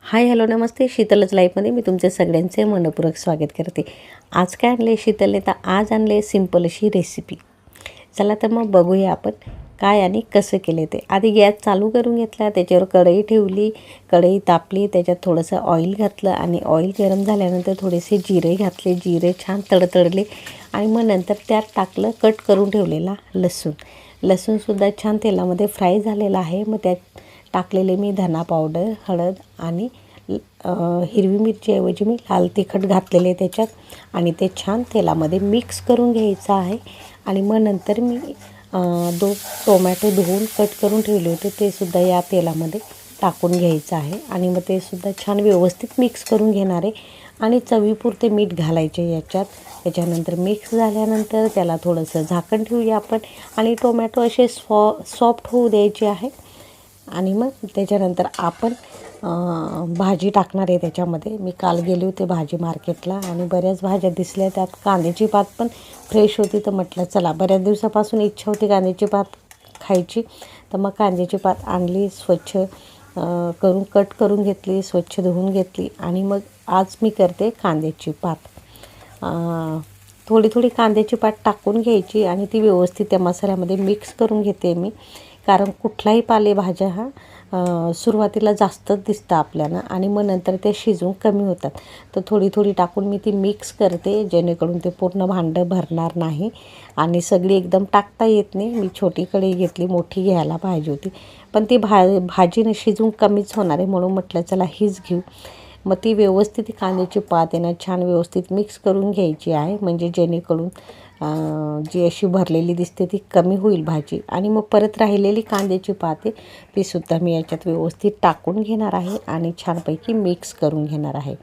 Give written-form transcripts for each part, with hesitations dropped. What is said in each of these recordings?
Hi hello नमस्ते. शीतलच लाईफमध्ये मी तुमचे सगळ्यांचे मनपूर्वक स्वागत करते. आज काय आणले शीतलने? तर आज आणले सिंपल अशी रेसिपी. चला तर मग बघूया आपण काय आणि कसं केले ते. आधी गॅस चालू करून घेतला, त्याच्यावर कढई ठेवली, कढई तापली, त्याच्यात थोडंसं ऑइल घातलं आणि ऑइल गरम झाल्यानंतर थोडेसे जिरे घातले. जिरे छान तडतडले आणि मग नंतर त्यात टाकलं कट करून ठेवलेला लसूणसुद्धा छान तेलामध्ये फ्राय झालेला आहे. मग त्यात टाकलेले मी धना पावडर, हळद आणि हिरवी मिरचीऐवजी मी लाल तिखट घातलेले त्याच्यात आणि ते छान तेलामध्ये मिक्स करून घ्यायचं आहे. आणि मग नंतर मी 2 टोमॅटो धुवून कट करून ठेवले होते, ते सुद्धा या तेलामध्ये टाकून घ्यायचं आहे आणि मग ते सुद्धा छान व्यवस्थित मिक्स करून घेणार आहे. आणि चवीपुरते मीठ घालायचे याच्यात. त्याच्यानंतर मिक्स झाल्यानंतर त्याला थोडंसं झाकण ठेवूया आपण आणि टोमॅटो असे सॉफ्ट होऊ द्यायचे आहे. आणि मग त्याच्यानंतर आपण भाजी टाकणार आहे त्याच्यामध्ये. मी काल गेले होते भाजी मार्केटला आणि बऱ्याच भाज्या दिसल्या, त्यात कांद्याची पात पण फ्रेश होती. तर म्हटलं चला, बऱ्याच दिवसापासून इच्छा होती कांद्याची पात खायची. तर मग कांद्याची पात आणली, स्वच्छ करून कट करून घेतली, स्वच्छ धुवून घेतली आणि मग आज मी करते कांद्याची पात. थोडी थोडी कांद्याची पात टाकून घ्यायची आणि ती व्यवस्थित त्या मसाल्यामध्ये मिक्स करून घेते मी. कारण कुठलाही पालेभाज्या हा सुरुवातीला जास्तच दिसतं आपल्याला आणि मग नंतर ते शिजून कमी होतात. तर थोडी थोडी टाकून मी ती मिक्स करते, जेणेकरून ते पूर्ण भांडं भरणार नाही आणि सगळी एकदम टाकता येत नाही. मी छोटी कढई घेतली, मोठी घ्यायला पाहिजे होती, पण ती भाजी शिजून कमीच होणार आहे म्हणून म्हटलं चला हीच घेऊ. मग ती व्यवस्थित कांद्याची पात आहे ना छान व्यवस्थित मिक्स करून घ्यायची आहे, म्हणजे जेणेकरून जी अशी भरलेली दिसते ती कमी होईल भाजी. आणि मग परत राहिलेली कांद्याची पात आहे तीसुद्धा मी याच्यात व्यवस्थित टाकून घेणार आहे आणि छानपैकी मिक्स करून घेणार आहे.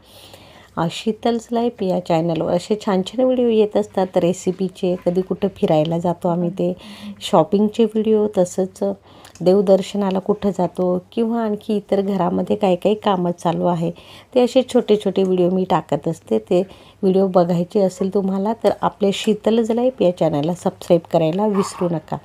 शीतल्स लाईफ या चॅनलवर असे छान छान व्हिडिओ येत असतात रेसिपीचे. कधी कुठं फिरायला जातो आम्ही ते शॉपिंगचे व्हिडिओ, तसंच देवदर्शनाला कुठं जातो किंवा आणखी इतर घरामध्ये काही काही कामं चालू आहे ते असे छोटे छोटे व्हिडिओ मी टाकत असते. ते व्हिडिओ बघायचे असेल तुम्हाला तर आपले शीतलच लाईफ या चॅनलला सबस्क्राईब करायला विसरू नका.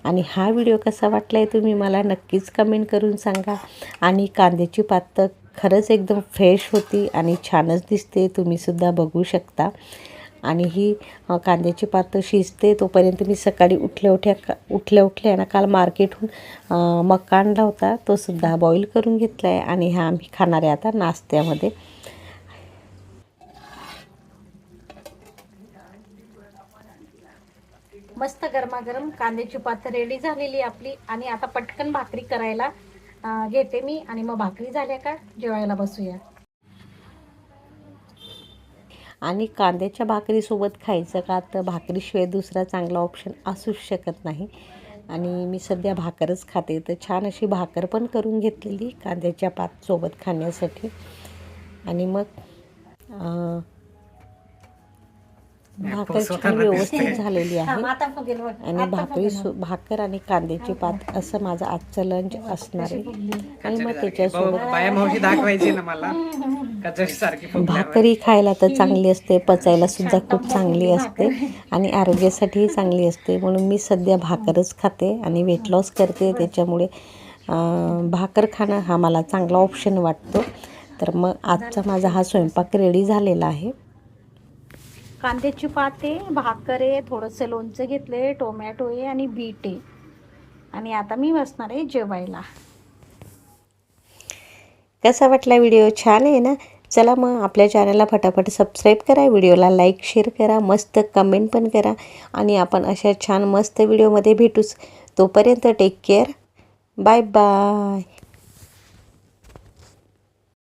आणि हा व्हिडिओ कसा वाटला आहे तुम्ही मला नक्कीच कमेंट करून सांगा. आणि कांद्याची पात तर खरंच एकदम फ्रेश होती आणि छानच दिसते, तुम्हीसुद्धा बघू शकता. आणि ही कांद्याची पात शिजते तोपर्यंत मी सकाळी उठल्या ना काल मार्केटहून मका आणला होता, तो सुद्धा बॉईल करून घेतला आहे आणि हा आम्ही खाणार आहे आता नाश्त्यामध्ये. मस्त गरमागरम कांद्याची पात रेडी झालेली आपली. आणि आता पटकन भाकरी करायला घेते मी आणि मग भाकरी झाल्या का जेवायला बसूया. आणि कांद्याच्या भाकरीसोबत खायचं का, तर भाकरीशिवाय दुसरा चांगला ऑप्शन असूच शकत नाही. आणि मी सध्या भाकरच खाते, तर छान अशी भाकर पण करून घेतलेली कांद्याच्या पातसोबत खाण्यासाठी. आणि मग भाकर छान व्यवस्थित झालेली आहे आणि भाकर आणि कांद्याची पात असं माझं आजचं लंच असणार आहे. आणि मग त्याच्यासोबत भाकरी खायला तर चांगली असते, पचायला सुद्धा खूप चांगली असते आणि आरोग्यासाठीही चांगली असते. म्हणून मी सध्या भाकरच खाते आणि वेट लॉस करते, त्याच्यामुळे भाकर खाणं हा मला चांगला ऑप्शन वाटतो. तर मग आजचा माझा हा स्वयंपाक रेडी झालेला आहे. कांद्याची पात आहे, भाकर आहे, थोडंसं लोणचं घेतले, टोमॅटो आहे आणि बीट आहे. आणि आता मी बसणार आहे जेवायला. कसा वाटला व्हिडिओ? छान आहे ना? चला मग आपल्या चॅनलला फटाफट सबस्क्राईब करा, व्हिडिओला लाईक शेअर करा, मस्त कमेंट पण करा आणि आपण अशा छान मस्त व्हिडिओमध्ये भेटूच. तोपर्यंत टेक केअर, बाय बाय.